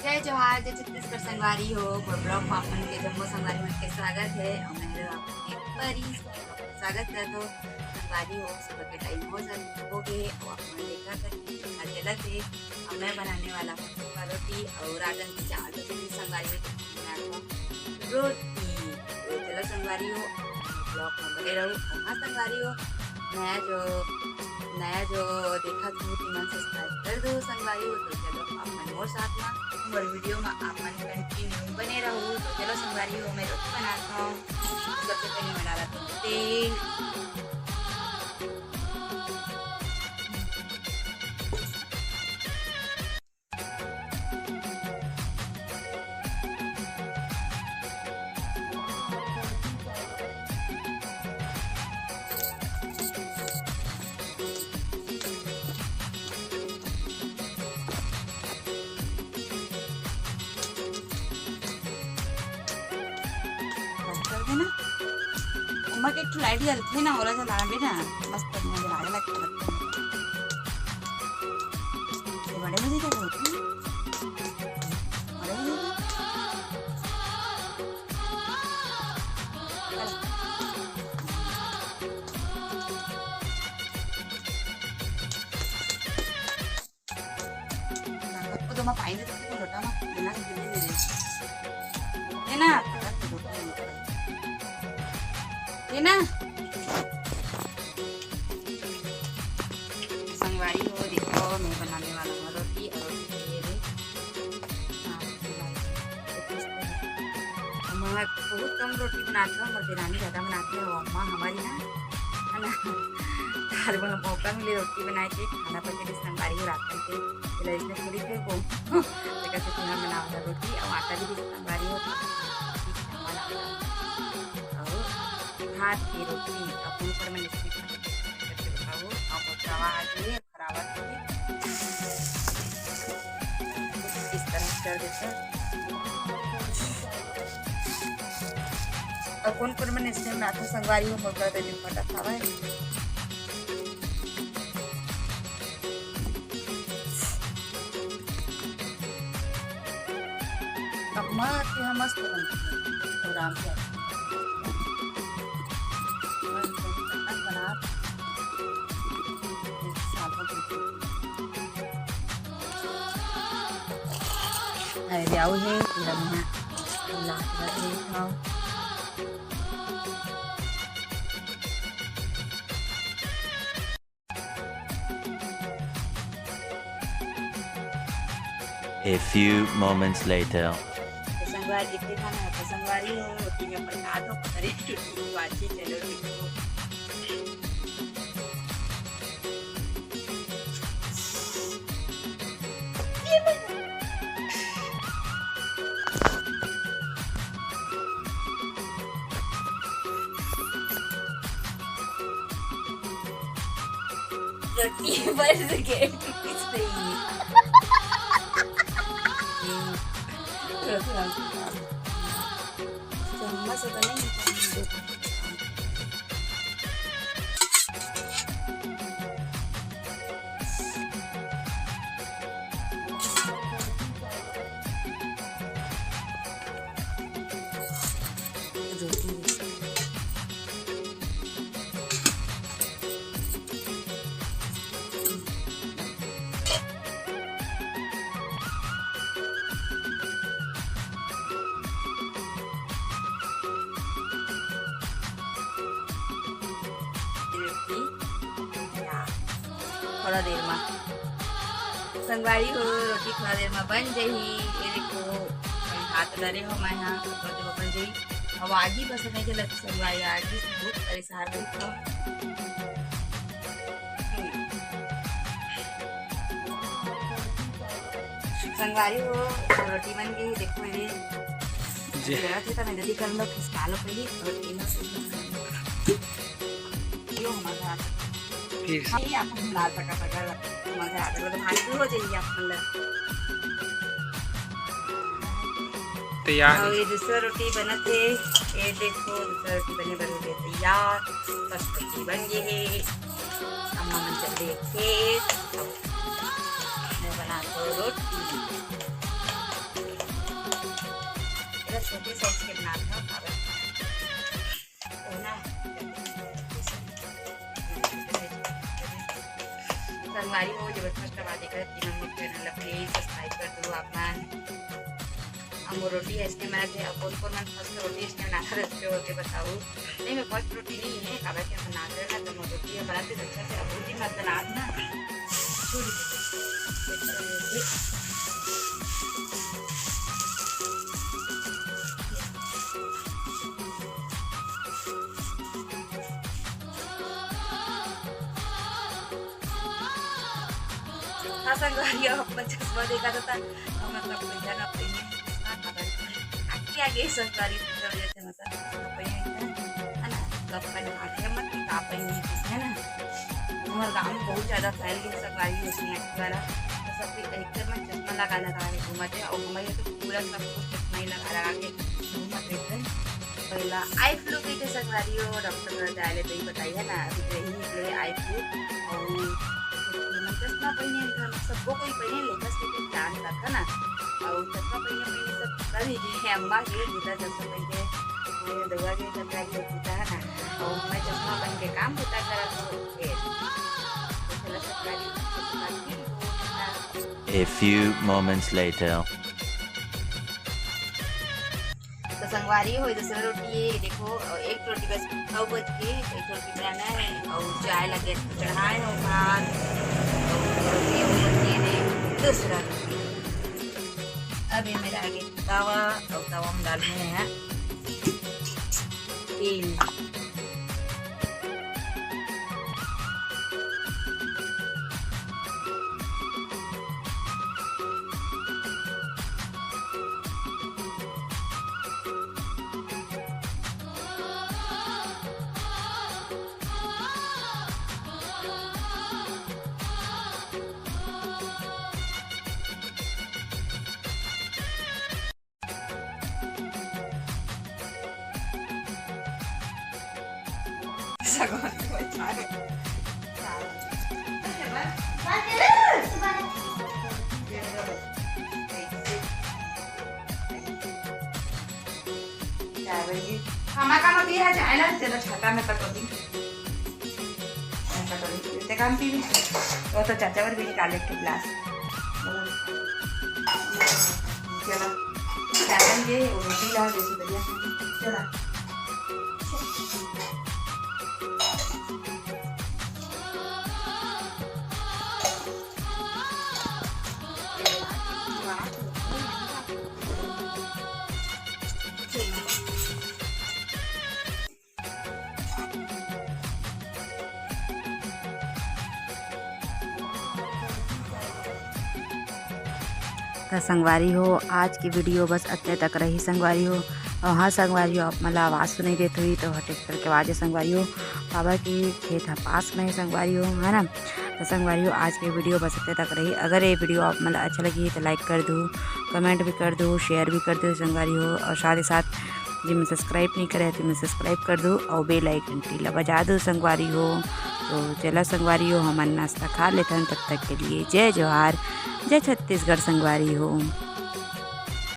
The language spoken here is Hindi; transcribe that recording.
जय जोहार जय छत्तीसगढ़ संगवारी हो ब्लॉग में अपन के जम्मू संगवारी में के स्वागत है और मैं आपके परी स्वागत कर दो संगवारी हो। सुबह के टाइम हो गए और अपन देखा कर अलग है और मैं बनाने वाला हूँ रोटी और राजन की चावल तो संगवारी में रोटी। तो चलो संगवारी हो ब्लॉग में बने रहो। हाँ संगवारी हो नया जो देखा तो मन सब्सक्राइब कर दो संगवारी हो। तो चलो अपन और साथ में और वीडियो में अपन कंटिन्यू बने रहो। तो चलो संगवारी हो मैं रोटी बनाता हूँ। सबसे पहले मैं डाला तेल ना अम्मा के एक लाइट जलती है ना और ऐसा लागे ना मस्त मुझे लागे लगता है बड़े मजे का होती है बड़े मजे का तो मैं पानी देती हूँ लोटा में बिना जल्दी दे ना ये ना संगवारी हो देखो मैं बनाने वाला हूँ रोटी और मैं बहुत कम रोटी बनाती हूँ और बिरयानी ज़्यादा बनाती है। अम्मा हमारी ना है ना हर बार मौका मिले रोटी बनाए के खाना पके संगवारी हो रात के इसमें थोड़ी देर को कैसे खाना बनाऊँगा रोटी और आटा भी संगवारी हो हाथ की रोटी अपने ऊपर में करके बताओ और तवा आगे खराब इस तरह कर देते और कौन मैंने इसमें नाथा संगवारी हो मौका दे दिन फटा खावा है अब मस्त बनती है आराम से जाओ है पूरा महीना खाओ A few moments later. संगवारी इतने खाना है तो संगवारी हो रोटी में पका दो अरे टूटी बाजी चलो देखो रोटी बस के कुछ नहीं चम्मच तो नहीं थोड़ा देर में संगवारी हो रोटी थोड़ा देर में बन जाही। ये देखो हाथ डरे हो मैं यहाँ थोड़ा देर में बन जाही। अब आगे बस नहीं के लगती संगवारी आगे बहुत परेशान रही संगवारी हो रोटी बन गई देखो ये थे तो मैं जल्दी कर लो खिसका लो पहले रोटी आपण लाल टका मजा आता तो भाजी हो जाएगी अपन तैयार। और ये दूसरा रोटी बना थे ये देखो दूसरा रोटी बने बन गए तैयार बस रोटी बन गई है। अम्मा मन चल रही है मैं बना तो रोटी छोटे साइज के बनाते हो काबर तो ना संगवारी हो जबरदस्त वाले कर तीन मिनट चैनल प्लीज सब्सक्राइब कर दो आप हम रोटी है इसके मैं कौन कौन मैं फर्स्ट रोटी इसके बनाकर रखते हो के बताऊँ नहीं मैं फर्स्ट रोटी नहीं है काबर के बनाते हैं ना तो रोटी है बनाते अच्छा से अब रोटी मत बना ना हाँ संगवारी अपन चश्मा देखा था मतलब पैसा ना पैने आगे संगवारी जैसे मतलब है ना अपन आगे मत का पैने है ना हमारे गाँव में बहुत ज़्यादा फैल गई संगवारी होती है द्वारा तो सब अधिकतर में चश्मा लगा के घूमते और हमारे तो पूरा सब कुछ चश्मा ही लगा के घूमते थे पहला आई फ्लू भी थे संगवारी हो डॉक्टर जाए तो ही बताइए ना अभी तो यही निकले आई फ्लू और चश्मा पहने सबको कोई पहने लेकर से ध्यान रखा ना और चश्मा पहने सब कर ही है अम्मा के बेटा चश्मा पहन के दवा के चश्मा के पूछा है ना और मैं चश्मा पहन के काम होता करा A few moments later. तो संगवारी हो दूसरा रोटी है देखो एक रोटी बस 9 बज के एक रोटी बनाना है और चाय लगे चढ़ाए हो भात रोटी हो बची है दूसरा रोटी अभी मेरा आगे तवा और तवा में डालने हैं तेल हमारा काम अभी है जाए ना चलो छाता में कटोरी कटोरी काम पी वो तो चाचा पर भी निकाले के गिलास चलो चाचा ये रोटी ला जैसे बढ़िया चला तो संगवारी हो आज की वीडियो बस अत्ते तक रही संगवारी हो और हाँ संगवारी हो आप मतलब आवाज़ सुनाई देती हुई तो ट्रैक्टर के आवाज़ संगवारी हो बाबा की खेत है पास में संगवारी हो है ना तो संगवारी हो आज की वीडियो बस अत्ते तक रही अगर ये वीडियो आप मतलब अच्छा लगी तो लाइक कर दो कमेंट भी कर दो शेयर भी कर दो संगवारी हो और साथ ही साथ जिनमें सब्सक्राइब नहीं करे तो मैं सब्सक्राइब कर दो और बेल आइकन टीला बजा दो संगवारी हो तो चला संगवारी हो हम नाश्ता खा लेते हैं तब तक के लिए जय जोहार जय छत्तीसगढ़ संगवारी हो।